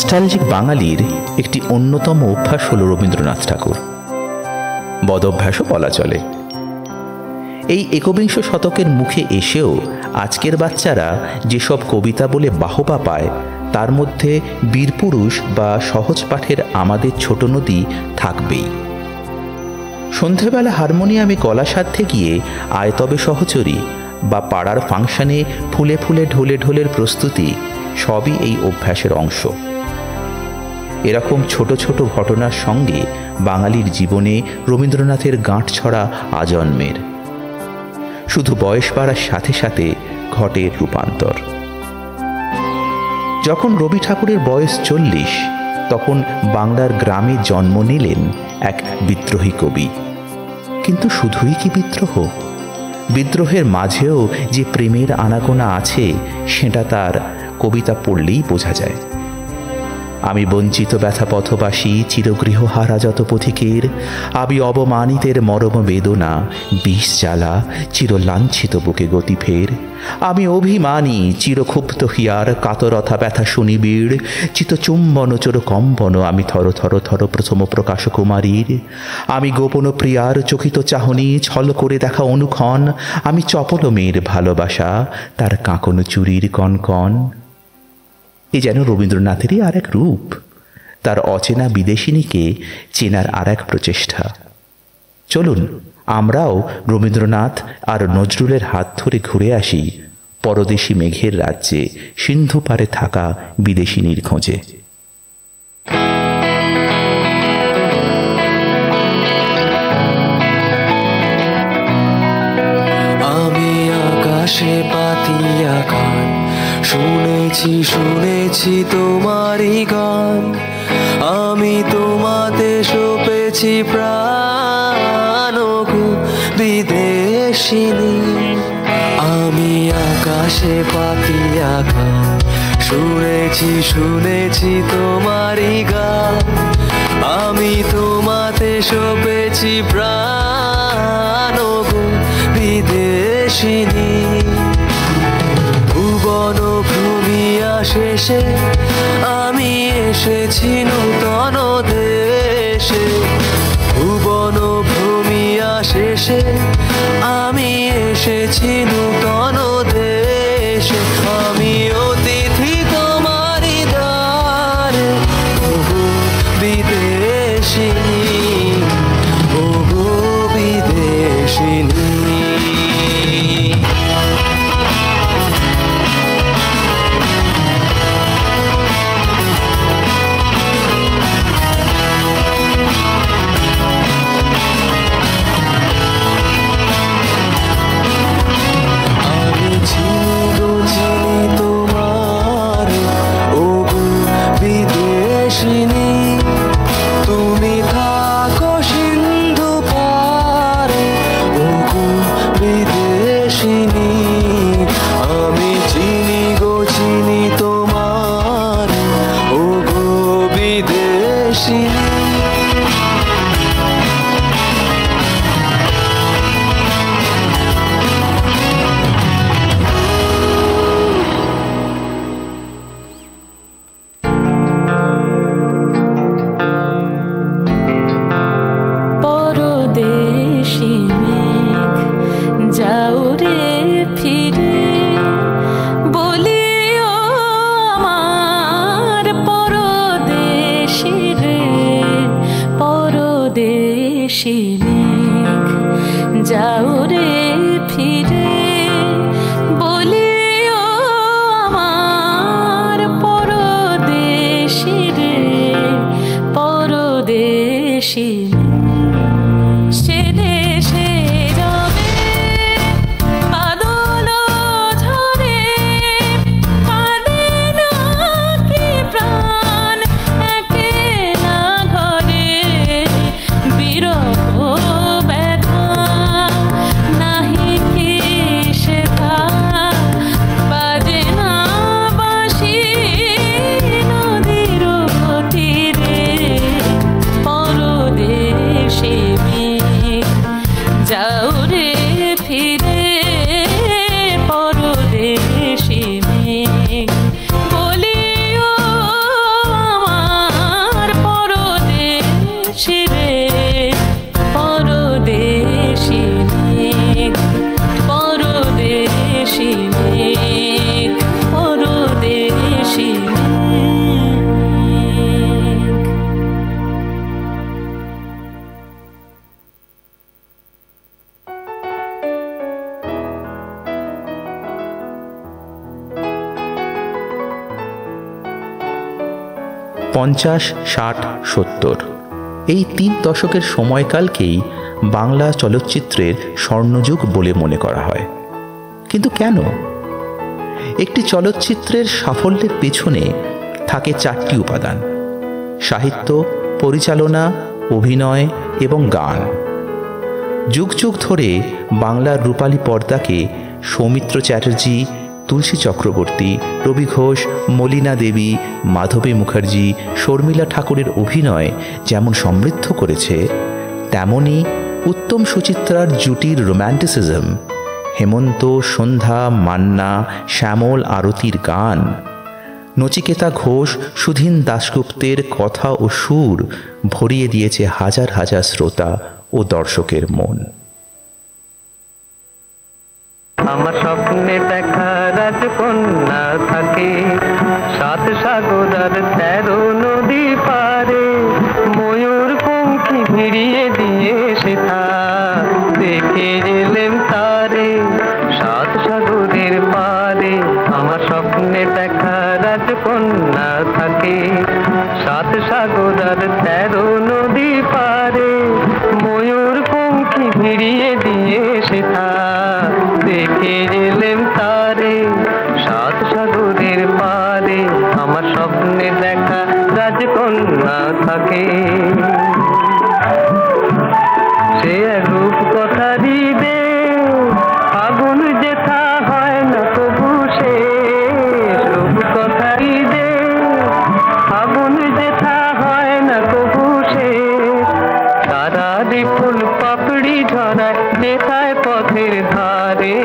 Nostalgic বাঙালির একটি অন্যতম অভ্যাস হল রবীন্দ্রনাথ ঠাকুর। বদভ্যাসও বলা চলে। এই একবিংশ শতকের মুখে এসেও আজকের বাচ্চারা যেসব কবিতা বলে বাহবা পায়, তার মধ্যে বীরপুরুষ বা সহজ পাঠের আমাদের ছোট নদী থাকবেই। সন্ধেবেলা হারমোনিয়ামে গলা সাধতে গিয়ে আয় তবে সহচরী বা পাড়ার ফাংশনে ফুলে ফুলে ঢোলে ঢোলের প্রস্তুতি সবই এই অভ্যাসের অংশ। এরকম ছোট ছোট ঘটনার সঙ্গে বাঙালির জীবনে রবীন্দ্রনাথের গাঁটছড়া আজন্মের। শুধু বয়স বাড়ার সাথে সাথে ঘটে রূপান্তর। যখন রবি ঠাকুরের বয়স 40, তখন বাংলার গ্রামে জন্ম নিলেন এক বিদ্রোহী কবি। কিন্তু শুধুই কি বিদ্রোহ? বিদ্রোহের মাঝেও যে প্রেমের আনাগোনা আছে, সেটা তার কবিতা পড়লেই বোঝা যায়। আমি বঞ্চিত ব্যথা পথবাসী, চিরগৃহহারা যত পথিকের, আমি অবমানিতের মরম বেদনা, বিষ জ্বালা, চিরলাঞ্ছিত বুকে গতি ফের। আমি অভিমানী চিরক্ষুব্ধ হিয়ার, কাতরথা ব্যথা শুনিবিড়, চিতচুম্বন চোর কম্বন আমি থর থর থর প্রথম প্রকাশ কুমারীর। আমি গোপন প্রিয়ার চকিত চাহনি, ছল করে দেখা অনুক্ষণ, আমি চপল মেয়ের ভালোবাসা, তার কাঁকন চুরির কনকন। এ যেন রবীন্দ্রনাথেরই আর এক রূপ, তার অচেনা বিদেশিনীকে চেনার আর এক প্রচেষ্টা। চলুন আমরাও রবীন্দ্রনাথ আর নজরুলের হাত ধরে ঘুরে আসি পরদেশি মেঘের রাজ্যে, সিন্ধু পারে থাকা বিদেশিনীর খোঁজে। আমি আকাশে পাতিয়া গান শুনেছি শুনেছি তোমারই গান, আমি তোমাতে সপেছি প্রাণ গো বিদেশিনী। আমি আকাশে পাতিয়া গান শুনেছি শুনেছি তোমারই গান, আমি তোমাতে সপেছি প্রাণ গো বিদেশিনী। ভুবন ভ্রমিয়া শেষে আমি এসেছি নূতন দেশে, ভুবন ভ্রমিয়া শেষে আমি এসেছি নূতন দেশে। আমি অতিথি তোমারই দ্বারে ওগো বিদেশিনী, ওগো বিদেশিনী। 50, 60, 70 এই 3 দশকের সময়কালকেই বাংলা চলচ্চিত্রের স্বর্ণযুগ বলে মনে করা হয়। কিন্তু কেন? একটি চলচ্চিত্রের সাফল্যের পেছনে থাকে 4টি উপাদান: সাহিত্য, পরিচালনা, অভিনয় এবং গান। যুগ যুগ ধরে বাংলার রূপালী পর্দাকে সৌমিত্র চ্যাটার্জি, তুলসী চক্রবর্তী, রবি ঘোষ, মলিনা দেবী, মাধবী মুখার্জি, শর্মিলা ঠাকুরের অভিনয় যেমন সমৃদ্ধ করেছে, তেমনি উত্তম সুচিত্রার জুটির রোম্যান্টিসিজম, হেমন্ত, সন্ধ্যা, মান্না, শ্যামল আরতির গান, নচিকেতা ঘোষ, সুধীন দাশগুপ্তের কথা ও সুর ভরিয়ে দিয়েছে হাজার হাজার শ্রোতা ও দর্শকের মন। আমার স্বপ্নে দেখা রাজকন্যা থাকে 7 সাগর আর 13 নদী পারে, ময়ূর পঙ্খী ভিড়িয়ে দিয়ে সেথা দেখে এলেম তারে 7 সাগরের পারে। আমার স্বপ্নে দেখা রাজকন্যা থাকে 7 সাগর আর 13 নদী পারে, ময়ূর পঙ্খী ভিড়িয়ে দিয়ে সেথা দেখে এলেম তারে 7 সাগরের পারে। আমার স্বপ্নে দেখা রাজকন্যা থাকে, সে রূপ কথারি দে আগুন যেথা হয় না কবু সে, রূপ কথারি দে আগুন যেথা হয় না কবু সে, তারা ফুল পাপড়ি ঝরায় যেথায় পথের ধারে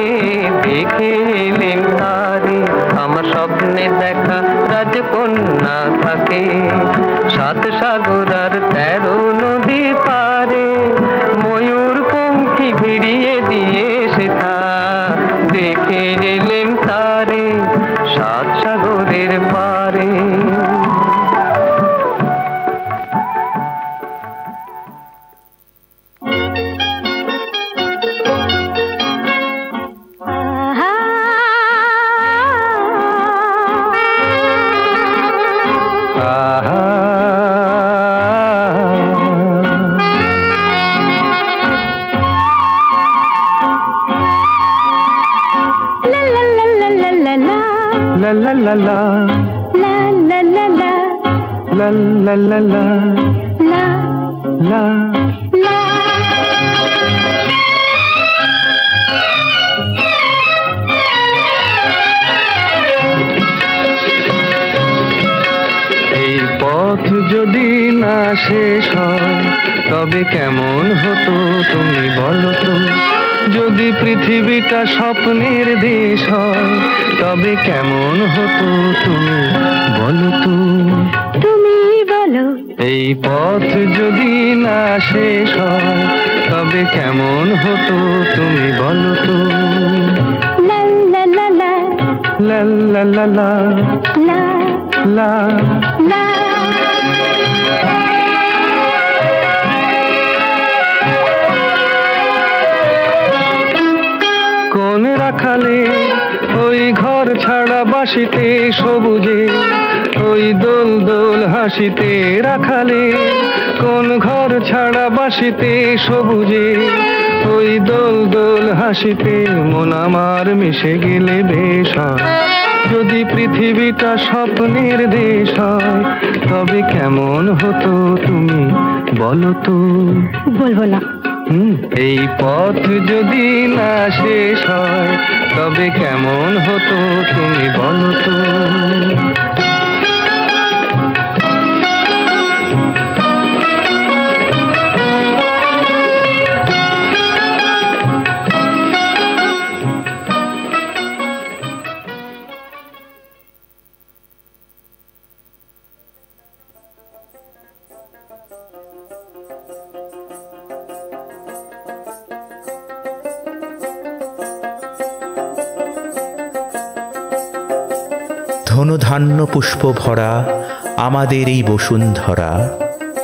দেখে এলেন তারে। আমার স্বপ্নে দেখা রাজকন্যা থাকে 7 সাগর আর 13 নদী পারে, ময়ূর পঙ্খী ভিড়িয়ে দিয়ে সেথা দেখে এলেন তারে 7 সাগরের পারে। যদি না শেষ হয় তবে কেমন হতো তুমি বলো তো, যদি পৃথিবীটা স্বপ্নের দেশ হয় তবে কেমন হতো তুমি বলো তো, তুমি বলো। এই পথ যদি না শেষ হয় তবে কেমন হতো তুমি বলো তো, লা লা লা লা লা লা লা লা লা লা। কোন রাখালে ওই ঘর ছাড়া বাসিতে সবুজে, ওই দোল দোল হাসিতে রাখালে, কোন ঘর ছাড়া বাসিতে সবুজে, ওই দোল দোল হাসিতে মন আমার মিশে গেলে বেশ হয়। যদি পৃথিবীটা স্বপ্নের দেশ হয় তবে কেমন হতো তুমি বলো তো, বলবো না। এই পথ যদি না শেষ হয় তবে কেমন হতো তুমি বলো তো। ধনধান্য পুষ্প ভরা আমাদের এই বসুন্ধরা,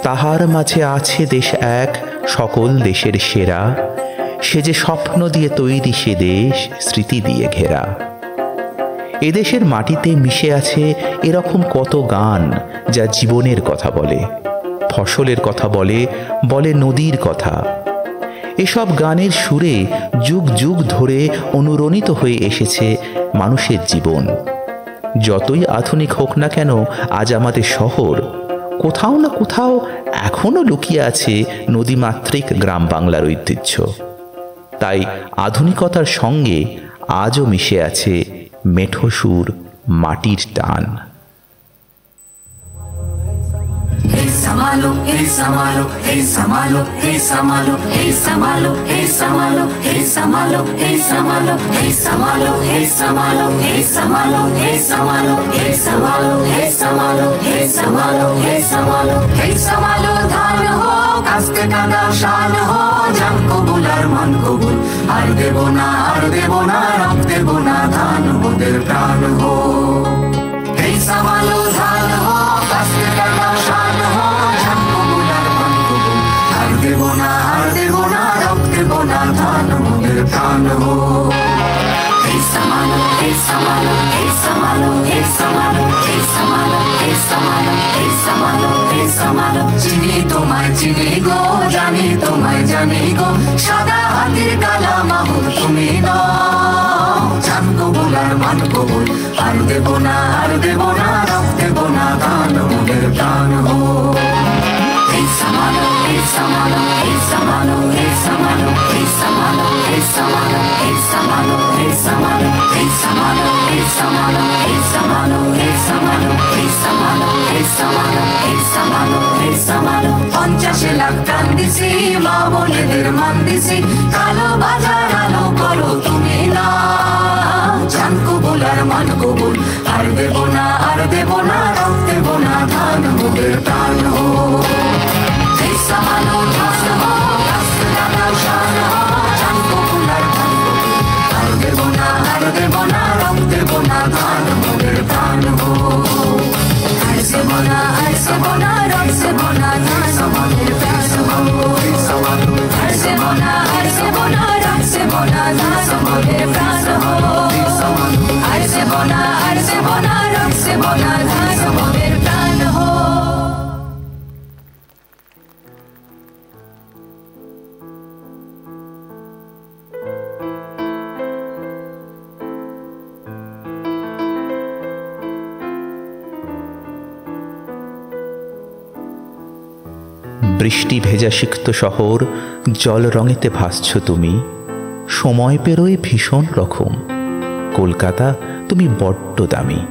তাহার মাঝে আছে দেশ এক সকল দেশের সেরা, সে যে স্বপ্ন দিয়ে তৈরি সে দেশ স্মৃতি দিয়ে ঘেরা। এদেশের মাটিতে মিশে আছে এরকম কত গান যা জীবনের কথা বলে, ফসলের কথা বলে, বলে নদীর কথা। এসব গানের সুরে যুগ যুগ ধরে অনুরণিত হয়ে এসেছে মানুষের জীবন। যতই আধুনিক হোক না কেন আজ আমাদের শহর, কোথাও না কোথাও এখনো লুকিয়ে আছে নদীমাতৃক গ্রাম বাংলার ঐতিহ্য। তাই আধুনিকতার সঙ্গে আজও মিশে আছে মেঠো সুর, মাটির টান। Hey Samalo, hey Samalo, hey Samalo, hey Samalo, hey Samalo, hey Samalo, hey Samalo, hey Samalo, hey Samalo, hey Samalo, hey Samalo, hey Samalo, hey Samalo, hey Samalo, hey Samalo, hey Samalo, hey Samalo, ধান ho, কাস্তে কাদা শান ho, জান কবুল আর মন কবুল, আর দেব না, rock দেব না, ধান মোদের প্রাণ ho। Hey Samalo, ধান ho, কাস্তে কাদা শান ho, জান কবুল আর মন কবুল, আর দেব না, রক দেব না, ধান মোদের প্রাণ ho। Hey Samalo, hey Samalo, hey Samalo, hey Samalo, hey Samalo, hey Samalo, hey Samalo, hey Samalo, চিনি তোমায় চিনি গো, জানি তোমায় জানি গো, সাদা হাতির কালা মাহুর তুমি নাও, জান কবুল আর মান কবুল, আর দেব না, রক দেব না, ধান মোদের প্রাণ ho। Hey Samalo, hey Samalo, hey Samalo, hey Samalo, hey Samalo, hey Samalo, hey Samalo, hey Samalo, hey Samalo, hey Samalo, hey Samalo, hey Samalo, hey Samalo, hey Samalo, hey Samalo, hey Samalo, 50 lakh টান দিছি, মা বোনেদের মান দিছি, কালো বাজার আলো করো তুমি না, জান কবুল আর মান কবুল, আর দেব না, রক দেব না, ধান মোদের প্রাণ ho। Hey Samalo, ধান ho, কাস্তে কাদা শান ho, জান কবুল আর মান কবুল, আর দেব না, রক দেব না, ধান মোদের প্রাণ ho। আর দেব না, রক দেব না, ধান মোদের প্রাণ ho। আর দেব না, রক দেব না, ধান মোদের প্রাণ ho। আর দেব না, রক দেব না, ধান মোদের প্রাণ ho। বৃষ্টি ভেজা সিক্ত শহর, জল রঙেতে ভাসছ তুমি, সময় পেরোয় ভীষণ রকম, কলকাতা তুমি বড্ড দামি।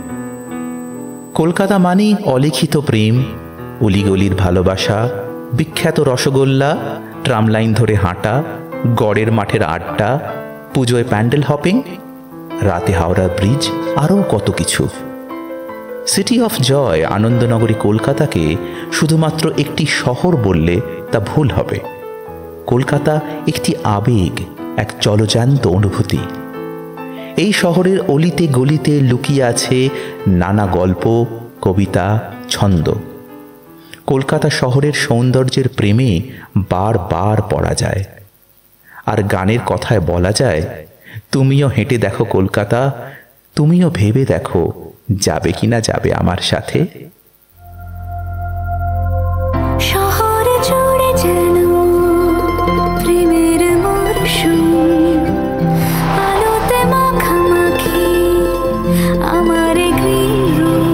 কলকাতা মানেই অলিখিত প্রেম, অলিগলির ভালোবাসা, বিখ্যাত রসগোল্লা, ট্রাম লাইন ধরে হাঁটা, গড়ের মাঠের আড্ডা, পুজোয় প্যান্ডেল হপিং, রাতে হাওড়া ব্রিজ, আরও কত কিছু। সিটি অফ জয় আনন্দনগরী কলকাতাকে শুধুমাত্র একটি শহর বললে তা ভুল হবে। কলকাতা একটি আবেগ, এক জলজান্ত অনুভূতি। এই শহরের অলিতে গলিতে লুকিয়ে আছে নানা গল্প, কবিতা, ছন্দ। কলকাতা শহরের সৌন্দর্যের প্রেমে বারবার পড়া যায়। আর গানের কথায় বলা যায়, তুমিও হেঁটে দেখো কলকাতা, তুমিও ভেবে দেখো যাবে কিনা যাবে আমার সাথে। শহর জুড়ে যেন প্রেমের মরশুম, আলোতে মাখামাখি আমার গ্রিন রুম,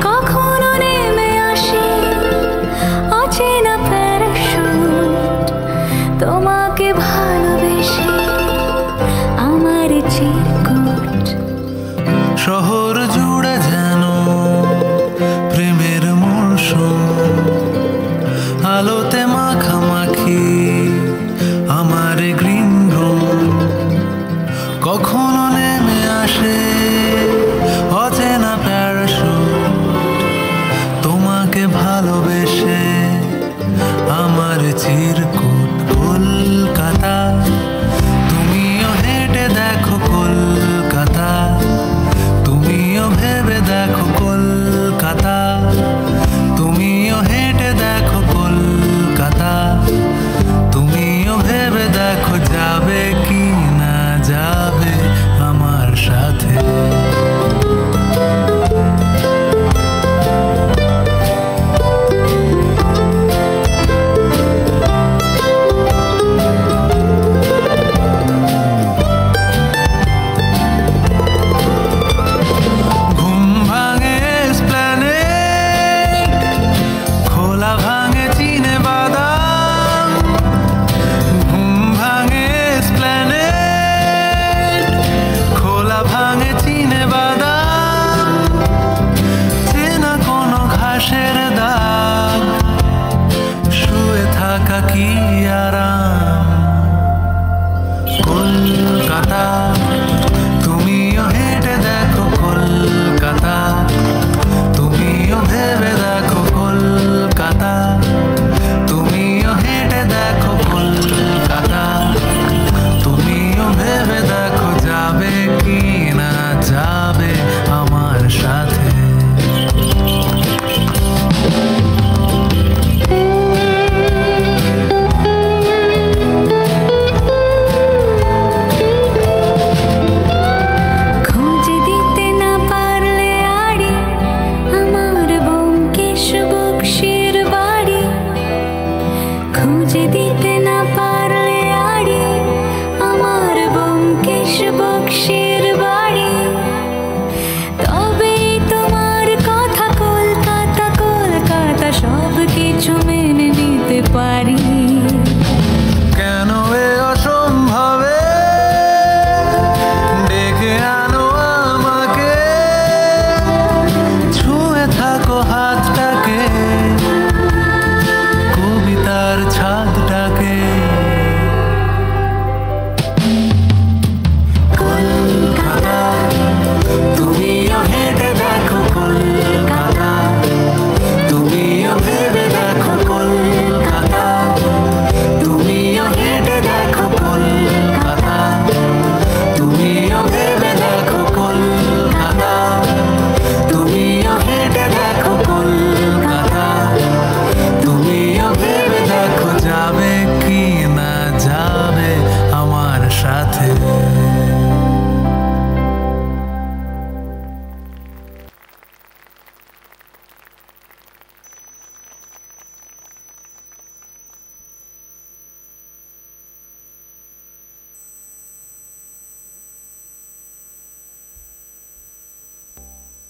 কখনো নেমে আসে অচেনা প্যারাশুট, তোমাকে ভালোবেসে আমার চিরকুট। শহর জুড়ে যেন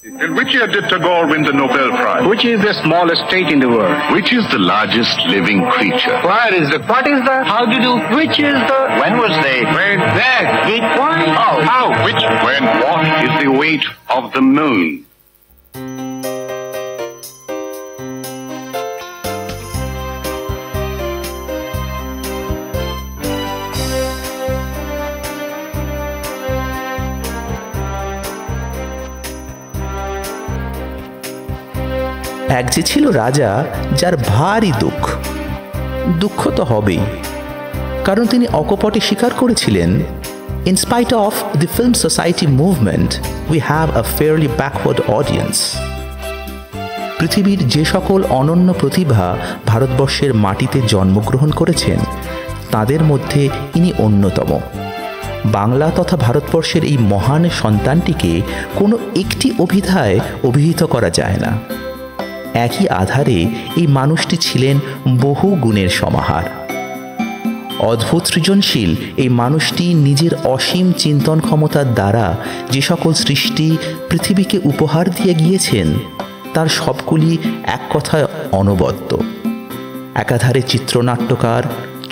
In which year did Tagore win the Nobel Prize? Which is the smallest state in the world? Which is the largest living creature? Where is the? What is the? How to do? Which is the? When was they? Where? Where? Which one? How? Which? When? What is the weight of the moon? এক যে ছিল রাজা, যার ভারী দুঃখ তো হবেই, কারণ তিনি অকপটে স্বীকার করেছিলেন, in spite of the film society movement we have a fairly backward audience. পৃথিবীর যে সকল অনন্য প্রতিভা ভারতবর্ষের মাটিতে জন্মগ্রহণ করেছেন, তাদের মধ্যে ইনি অন্যতম। বাংলা তথা ভারতবর্ষের এই মহান সন্তানটিকে কোনো একটি অভিধায় অভিহিত করা যায় না। একই আধারে এই মানুষটি ছিলেন বহু গুণের সমাহার। অদ্ভুত সৃজনশীল এই মানুষটি নিজের অসীম চিন্তন ক্ষমতার দ্বারা যে সকল সৃষ্টি পৃথিবীকে উপহার দিয়ে গিয়েছেন, তার সবগুলি এক কথায় অনবদ্য। একাধারে চিত্রনাট্যকার,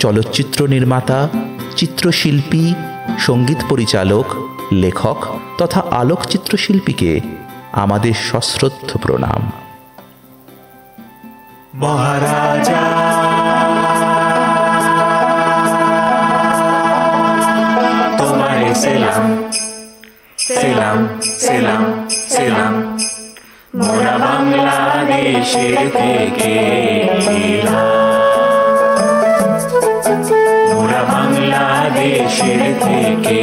চলচ্চিত্র নির্মাতা, চিত্রশিল্পী, সঙ্গীত পরিচালক, লেখক তথা আলোকচিত্রশিল্পীকে আমাদের সশ্রদ্ধ প্রণাম। মহারাজা তোমারে সেলাম সেলাম সেলাম সেলাম, মোরা বাংলাদেশের থেকে মোরা বাংলাদেশের থেকে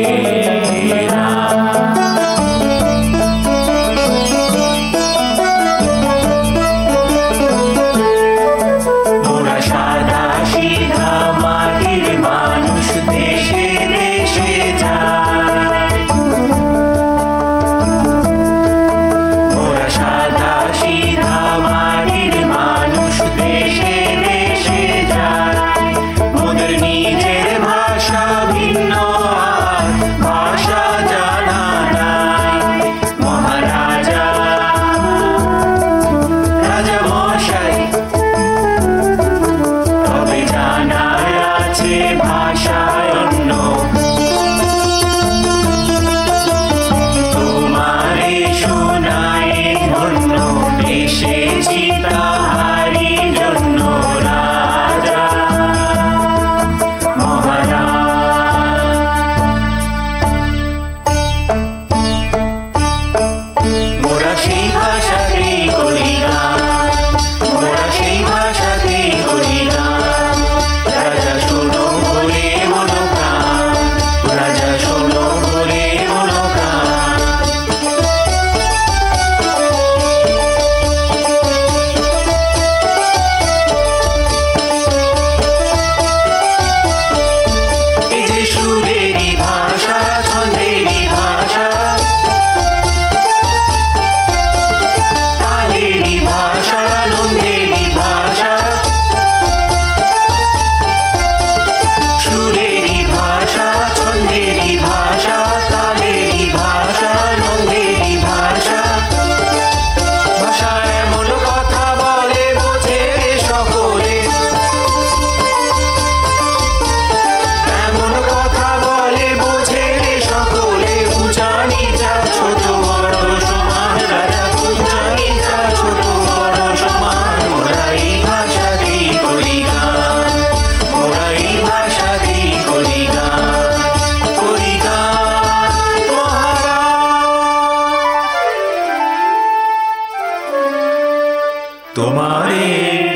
তোমারে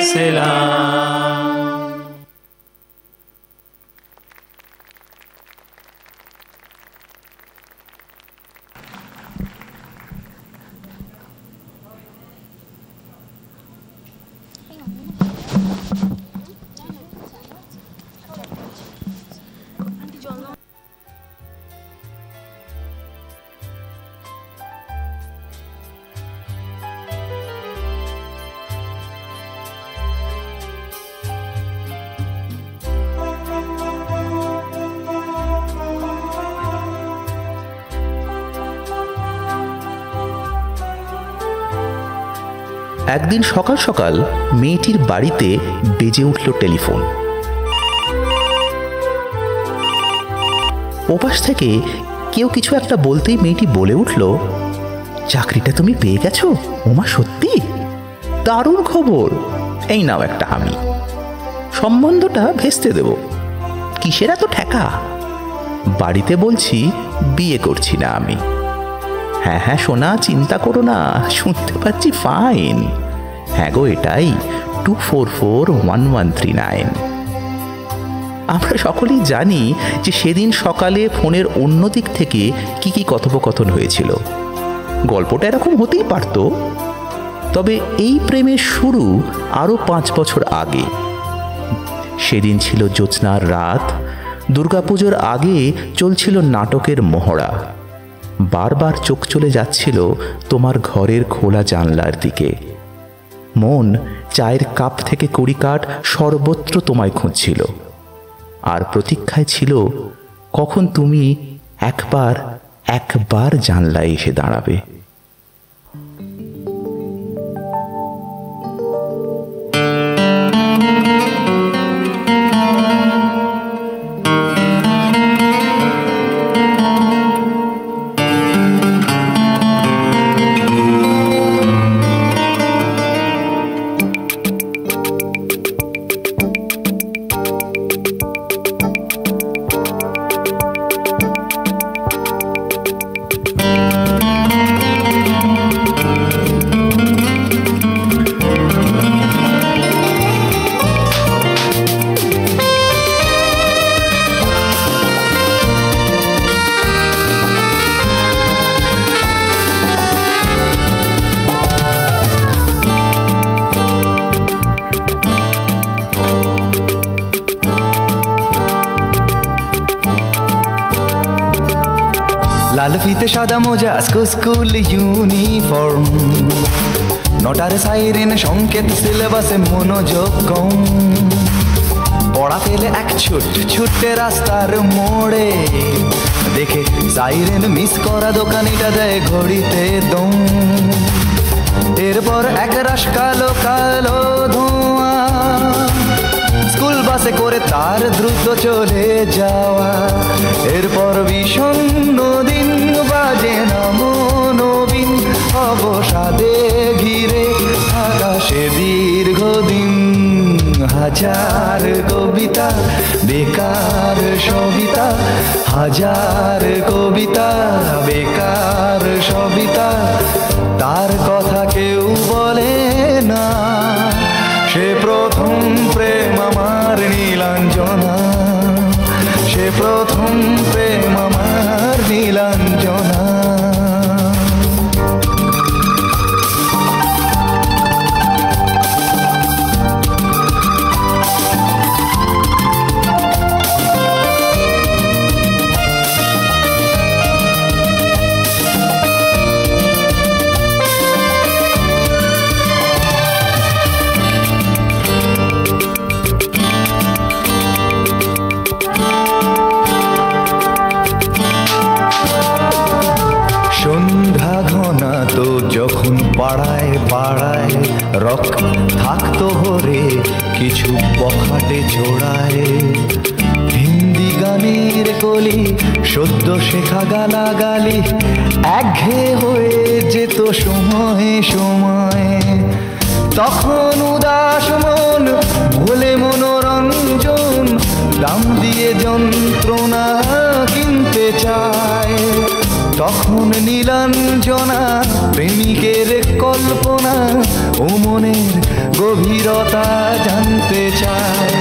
সেলাম। একদিন সকাল সকাল মেয়েটির বাড়িতে বেজে উঠল টেলিফোন। ওপাশ থেকে কেউ কিছু একটা বলতেই মেয়েটি বলে উঠল, চাকরিটা তুমি পেয়ে গেছো? ওমা সত্যি? দারুণ খবর, এই নাও একটা আমি, সম্বন্ধটা ভেস্তে দেব। কিসের এত ঠেকা? বাড়িতে বলছি বিয়ে করছি না আমি। হ্যাঁ হ্যাঁ সোনা, চিন্তা করো না, শুনতে পাচ্ছি ফাইন। হ্যাঁ গো, এটাই 244139। আমরা সকলেই জানি যে সেদিন সকালে ফোনের অন্য দিক থেকে কি কি কথোপকথন হয়েছিল। গল্পটা এরকম হতেই পারত, তবে এই প্রেমের শুরু আরও 5 বছর আগে। সেদিন ছিল জ্যোৎস্নার রাত, দুর্গাপুজোর আগে চলছিল নাটকের মহড়া। বারবার চোখ চলে যাচ্ছিল তোমার ঘরের খোলা জানলার দিকে। মন চায়ের কাপ থেকে কড়িকাঠ সর্বত্র তোমায় খুঁজছিল, আর প্রতীক্ষায় ছিল কখন তুমি একবার জানলায় এসে দাঁড়াবে। লাল ফিতে সাদা মোজা স্কুল ইউনিফর্ম, নটার সাইরেন সংকেত সিলেবাসে মনোযোগ কম। পড়া ফেলে এক ছুটে রাস্তার মোড়ে, দেখে সাইরেন মিস করা দোকানিটা দেয় ঘড়িতে দম। এরপর এক রাশ কালো কালো ধোঁয়া, স্কুল বাসে করে তার দ্রুত চলে যাওয়া। এরপর বিষণ্ণ দিন বাজে না মনোবিন, অবসাদে ঘিরে আকাশে দীর্ঘদিন। হাজার কবিতা বেকার সবিতা, হাজার কবিতা বেকার সবিতা, তার কথা কেউ বলে না। সে প্রথম প্রেম আমার নীলাঞ্জনা, সে প্রথম প্রেম আমার নীলাঞ্জনা। যখন পাড়ায় পাড়ায় রক থাকতো ভরে কিছু বখাটে জোড়ায়, হিন্দি গানের কলি সদ্য শেখা গালাগালি একঘেয়ে হয়ে যেত সময়ে সময়ে। তখন উদাস মন ভোলে মনোরঞ্জন, দাম দিয়ে যন্ত্রণা কিনতে চায়। তখন নীলাঞ্জনা প্রেমিকের কল্পনা ও মনের গভীরতা জানতে চায়।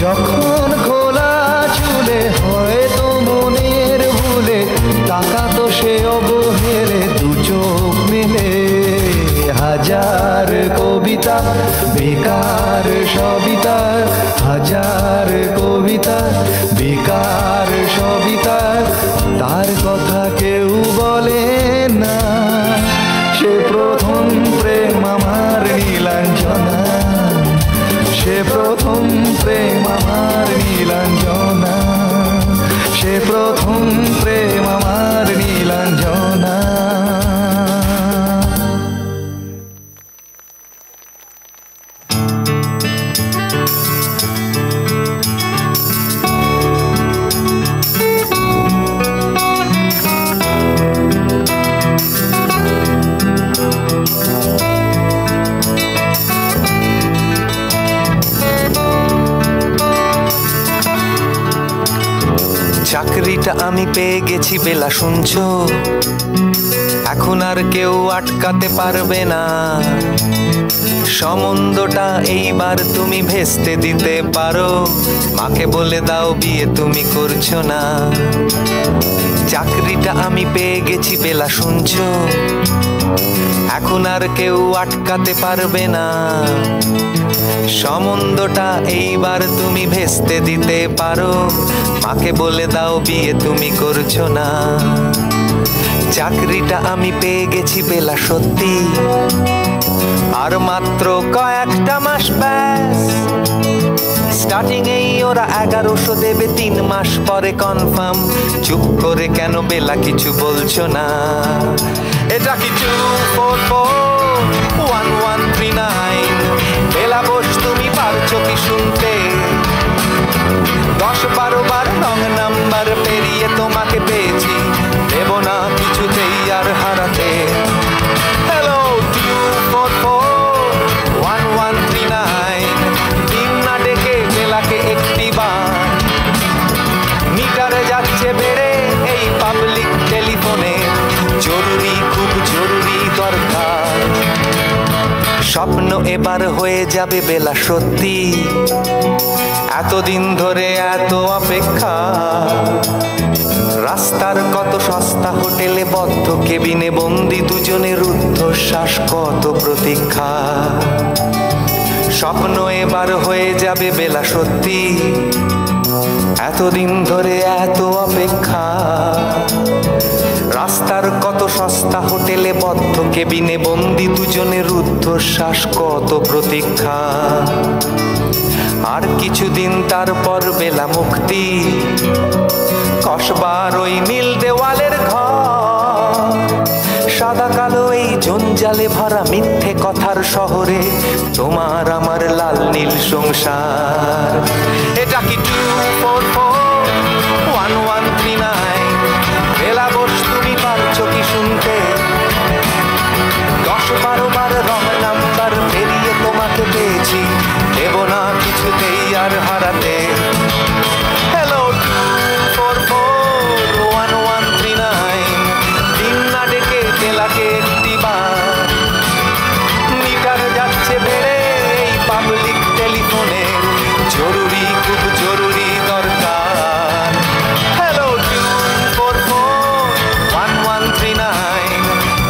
যখন খোলা চুলে হয়তো মনের ভুলে তাকাতো সে অবহেলে দু চোখ মেলে। হাজার কবিতা বেকার সবিতা, হাজার কবিতা বেকার সবিতা, তার কথা কেউ বলে না। সে প্রথম প্রেম আমার নীলাঞ্জনা, সে প্রথম প্রেম আমার নীলাঞ্জনা, সে প্রথম প্রেম আমার নীলাঞ্জনা। চাকরিটা আমি পেয়ে গেছি বেলা, শুনছো? এখন আর কেউ আটকাতে পারবে না। সম্বন্ধটা এইবার তুমি ভেস্তে দিতে পারো, মাকে বলে দাও বিয়ে তুমি করছো না। চাকরিটা আমি পেয়ে গেছি বেলা, শুনছো? এখন আর কেউ আটকাতে পারবে না। সম্বন্ধটা এইবার তুমি ভেস্তে দিতে পারো, মাকে বলে দাও বিয়ে তুমি করছো না। চাকরিটা আমি পেয়ে গেছি বেলা, সত্যি আর মাত্র কয়েকটা মাস ব্যাস। স্টার্টিং এই ওরা 1100 দেবে, 3 মাস পরে কনফার্ম। চুপ করে কেন বেলা কিছু বলছো না? এটা কি 2441139? বেলা বোস তুমি পারছো কি শুনতে? 10-12 বার রং নাম্বার পেরিয়ে তোমাকে পেয়েছি, দেব না কিছুতেই আর হারাতে। হ্যালো 2441139, দিন না ডেকে বেলাকে একটি বার। মিটারে যাচ্ছে বেড়ে এই পাবলিক টেলিফোনে, জরুরি খুব জরুরি দরকার। স্বপ্ন এবার হয়ে যাবে বেলা, সত্যি এতদিন ধরে এত অপেক্ষা। রাস্তার কত সস্তা হোটেলে বদ্ধ কেবিনে বন্দি দুজনের রুদ্ধশ্বাস, কত প্রতীক্ষা। স্বপ্ন এবার হয়ে যাবে বেলা, সত্যি এতদিন ধরে এত অপেক্ষা। রাস্তার কত সস্তা হোটেলে বদ্ধ কেবিনে বন্দি দুজনের রুদ্ধশ্বাস, কত প্রতীক্ষা। আর কিছুদিন তারপর বেলা মুক্তি, কসবার ওই নীল দেওয়ালের ঘর। সাদা কালো এই জঞ্জালে ভরা মিথ্যে কথার শহরে তোমার আমার লাল নীল সংসার। এটা কি 2441139? বেলা বোস তুমি পারছো কি শুনতে? 10-12 বার রং নাম্বার পেরিয়ে তোমাকে পেয়েছি, দেব না কিছুতেই আর হারাতে। হ্যালো 2441139, দিন না ডেকে বেলাকে একটি বার। মিটার যাচ্ছে বেড়ে এই পাবলিক টেলিফোনের, জরুরি খুব জরুরি দরকার। হ্যালো 2441139,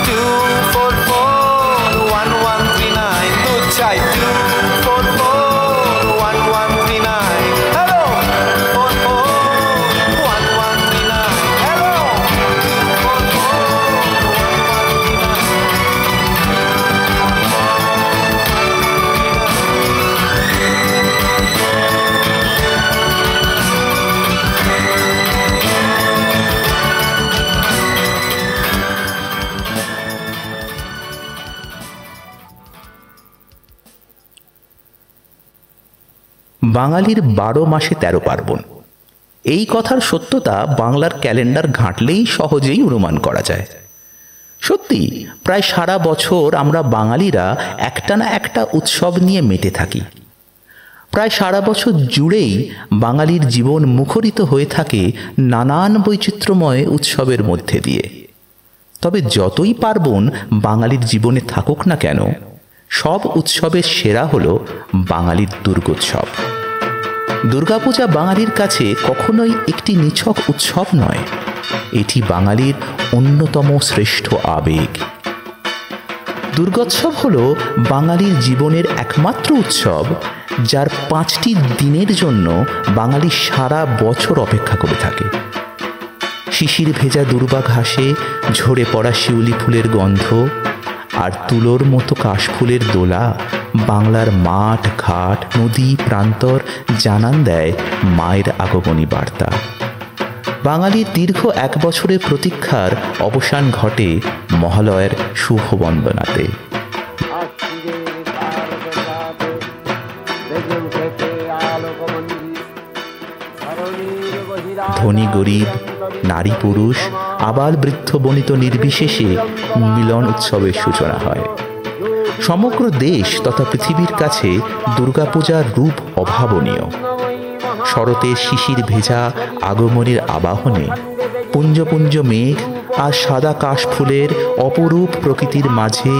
2441139, তো চাই 2441139। Hello 2441139, hello 2441139। বাঙালির 12 মাসে 13 পার্বণ, এই কথার সত্যতা বাংলার ক্যালেন্ডার ঘাঁটলেই সহজেই অনুমান করা যায়। সত্যি প্রায় সারা বছর আমরা বাঙালিরা একটা না একটা উৎসব নিয়ে মেতে থাকি। প্রায় সারা বছর জুড়েই বাঙালির জীবন মুখরিত হয়ে থাকে নানান বৈচিত্র্যময় উৎসবের মধ্যে দিয়ে। তবে যতই পার্বণ বাঙালির জীবনে থাকুক না কেন, সব উৎসবের সেরা হলো বাঙালির দুর্গোৎসব। দুর্গাপূজা বাঙালির কাছে কখনোই একটি নিছক উৎসব নয়, এটি বাঙালির অন্যতম শ্রেষ্ঠ আবেগ। দুর্গোৎসব হলো বাঙালির জীবনের একমাত্র উৎসব, যার 5টি দিনের জন্য বাঙালি সারা বছর অপেক্ষা করে থাকে। শিশির ভেজা দুর্বা ঘাসে ঝরে পড়া শিউলি ফুলের গন্ধ আর তুলোর মতো কাশফুলের দোলা বাংলার মাঠ ঘাট নদী প্রান্তর জানান দেয় মায়ের আগমনী বার্তা। বাঙালির দীর্ঘ 1 বছরের প্রতীক্ষার অবসান ঘটে মহালয়ের শুভ বন্দনাতে। ধনী গরিব, নারী পুরুষ, আবাল বৃদ্ধ বনিত নির্বিশেষে মিলন উৎসবের সূচনা হয়। সমগ্র দেশ তথা পৃথিবীর কাছে দুর্গাপূজার রূপ অভাবনীয়। শরতের শিশির ভেজা আগমনের আবাহনে পুঞ্জ পুঞ্জ মেঘ আর সাদা কাশফুলের অপরূপ প্রকৃতির মাঝে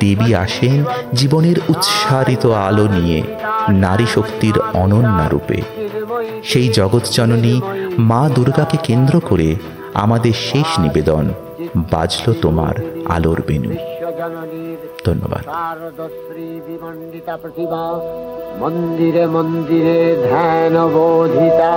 দেবী আসেন জীবনের উৎসারিত আলো নিয়ে নারী শক্তির অনন্য রূপে। সেই জগৎজননী মা দুর্গাকে কেন্দ্র করে আমাদের শেষ নিবেদন বাজল তোমার আলোর বেনু। ধন্যবাদ। মন্দিরে মন্দিরে ধ্যান বোধিতা।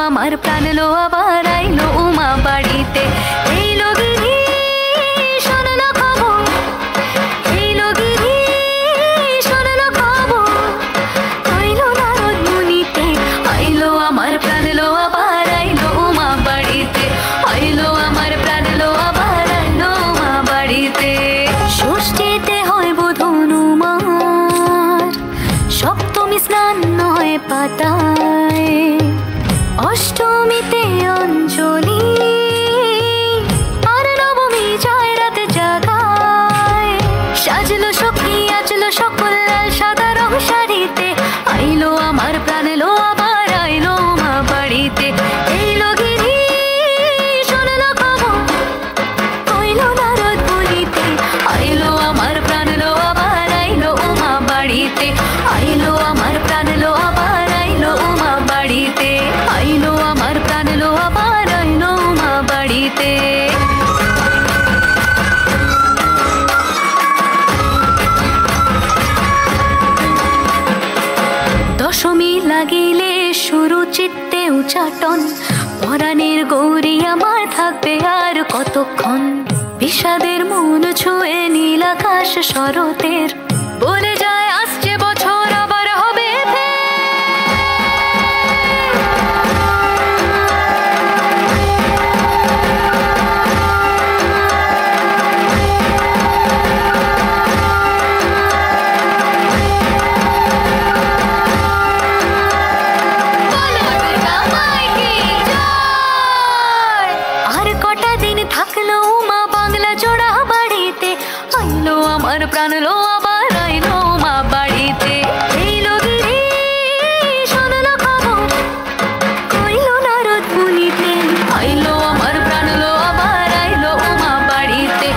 আমার প্রাণ লো আবার আইলো উমা বাড়িতে। এই লগিরি শোনলো খবর, এই লগিরি শোনলো খবর, আইলো নারদ মুনিতে, আইলো আমার প্রাণ লো আবার আইলো উমা বাড়িতে, আইলো আমার প্রাণ লো আবার আইলো উমা বাড়িতে। ষষ্ঠীতে হয় বোধন উমার, সপ্তমী স্নান হয় পাতায়, অষ্টমীতে অঞ্জলি, আর নবমী যায় রাত জাগায়। সাজলো সখী আজলো সকল লাল সাদা রং শাড়িতে, আইলো আমার প্রাণ লো আবার আইলো মা বাড়িতে। এই লগিরি শোনলো খবর, কইলো নারদ বলিতে, আইলো আমার প্রাণ লো আবার আইলো উমা বাড়িতে, আইলো আমার প্রাণ লো আবার আইলো উমা বাড়িতে, আইলো আমার প্রাণ লো আবার আইলো উমা বাড়িতে। দশমী লাগিলে শুরু চিত্তে উচাটন, পরাণের গৌরী আমার থাকবে আর কতক্ষণ। বিষাদের মন ছুঁয়ে নীল আকাশ শরতের, বলে যায় আসছে বছর আবার হবে প্রাণ লো আবার আইলো মা বাড়িতে। এইলো গিরি শুনলো খবর কইলো নারদ মুনিতে। আইলো আমার প্রাণ লো আবার আইলো মা বাড়িতে।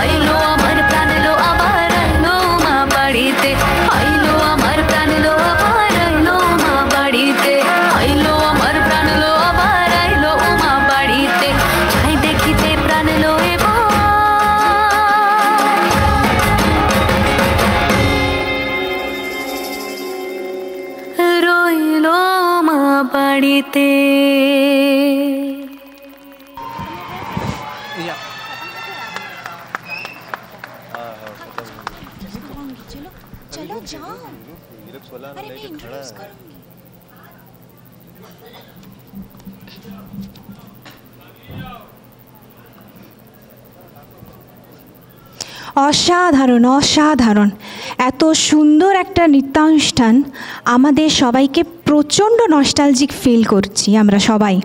আইলো আমার প্রাণ লো আবার আইলো মা বাড়িতে। আইলো আমার প্রাণ লো আবার আইলো মা বাড়িতে। আইলো আমার প্রাণ লো আবার আইলো মা বাড়িতে। যাই দেখিতে প্রাণ লো এবার রইলো মা বাড়িতে। चलो जाओ, अरे मैं इंट्रोड्यूस करूंगी। অসাধারণ অসাধারণ, এত সুন্দর একটা নৃত্যানুষ্ঠান আমাদের সবাইকে প্রচণ্ড নস্টালজিক ফিল করছি আমরা সবাই।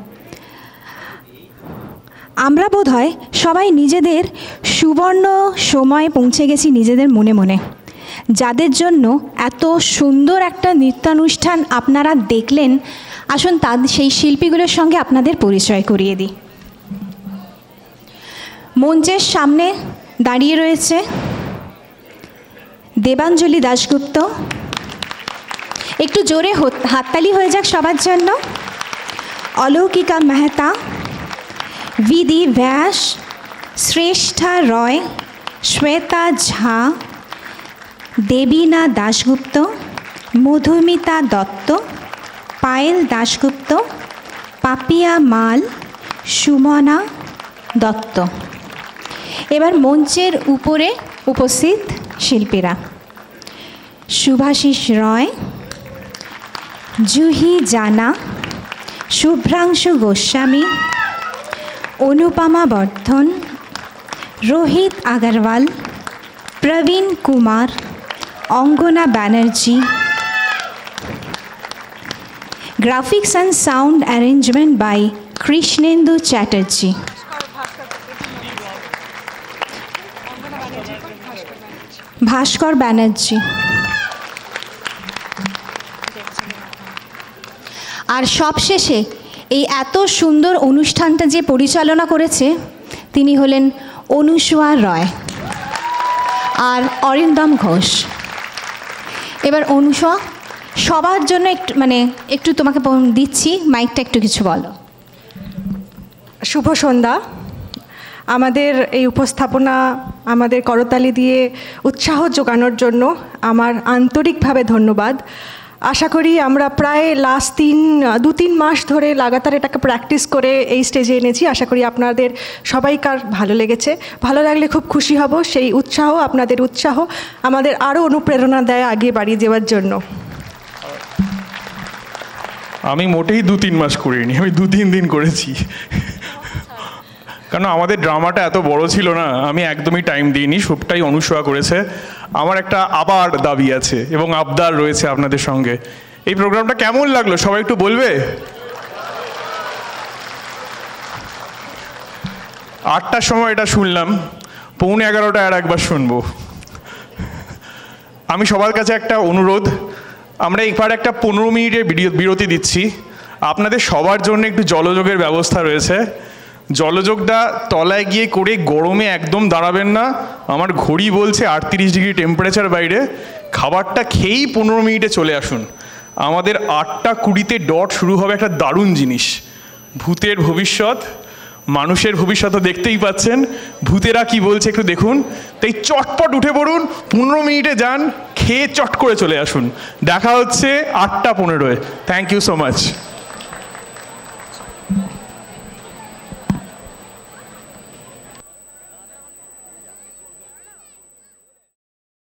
আমরা বোধহয় সবাই নিজেদের সুবর্ণ সময়ে পৌঁছে গেছি নিজেদের মনে মনে, যাদের জন্য এত সুন্দর একটা নৃত্যানুষ্ঠান আপনারা দেখলেন। আসুন সেই শিল্পীগুলোর সঙ্গে আপনাদের পরিচয় করিয়ে দিই। মঞ্চের সামনে দাঁড়িয়ে রয়েছে দেবাঞ্জলি দাশগুপ্ত। একটু জোরে হাততালি হয়ে যাক সবার জন্য। অলৌকিকা মেহতা, বিধি ব্যাস, শ্রেষ্ঠা রয়, শ্বেতা ঝা, দেবীনা দাশগুপ্ত, মধুমিতা দত্ত, পায়েল দাশগুপ্ত, পাপিয়া মাল, সুমনা দত্ত। এবার মঞ্চের উপরে উপস্থিত শিল্পীরা: Shubhashis Roy, Juhi Jana, Shubhranshu Goswami, Anupama Bardhan, Rohit Agarwal, Prabin Kumar, Angana Banerjee. Graphics and sound arrangement by Krishnendu Chatterjee. Bhaskar Banerjee. আর সবশেষে এই এত সুন্দর অনুষ্ঠানটা যে পরিচালনা করেছে তিনি হলেন অনুসুয়া রয় আর অরিন্দম ঘোষ। এবার অনুসুয়া, সবার জন্য একটু তোমাকে দিচ্ছি মাইকটা, একটু কিছু বলো। শুভ সন্ধ্যা। আমাদের এই উপস্থাপনা আমাদের করতালি দিয়ে উৎসাহ যোগানোর জন্য আমার আন্তরিকভাবে ধন্যবাদ। আশা করি আমরা প্রায় লাস্ট 2-3 মাস ধরে লাগাতার এটাকে প্র্যাকটিস করে এই স্টেজে এনেছি। আশা করি আপনাদের সবাইকার ভালো লেগেছে। ভালো লাগলে খুব খুশি হব। সেই উৎসাহ, আপনাদের উৎসাহ আমাদের আরও অনুপ্রেরণা দেয় আগে বাড়িয়ে যাওয়ার জন্য। আমি মোটেই 2-3 মাস করিনি, আমি 2-3 দিন করেছি। কারণ আমাদের ড্রামাটা এত বড় ছিল না, আমি একদমই টাইম দিইনি, সবটাই অনুসয়া করেছে। আমার একটা আবার দাবি আছে এবং আবদার রয়েছে আপনাদের সঙ্গে। এই প্রোগ্রামটা কেমন লাগলো সবাই একটু বলবে? 8টার সময় এটা শুনলাম, 11:15 আর একবার শুনবো। আমি সবার কাছে একটা অনুরোধ, আমরা একবার একটা 15 মিনিটের বিরতি দিচ্ছি। আপনাদের সবার জন্য একটু জলযোগের ব্যবস্থা রয়েছে। জলযোগটা তলায় গিয়ে করে গরমে একদম দাঁড়াবেন না। আমার ঘড়ি বলছে 38 ডিগ্রি টেম্পারেচার বাইরে। খাবারটা খেয়েই 15 মিনিটে চলে আসুন। আমাদের 8:20-তে ডট শুরু হবে একটা দারুণ জিনিস, ভূতের ভবিষ্যৎ। মানুষের ভবিষ্যৎ দেখতেই পাচ্ছেন, ভূতেরা কি বলছে একটু দেখুন। তাই চটপট উঠে পড়ুন, 15 মিনিটে যান, খেয়ে চট করে চলে আসুন। দেখা হচ্ছে 8:15-এ। Thank you so much.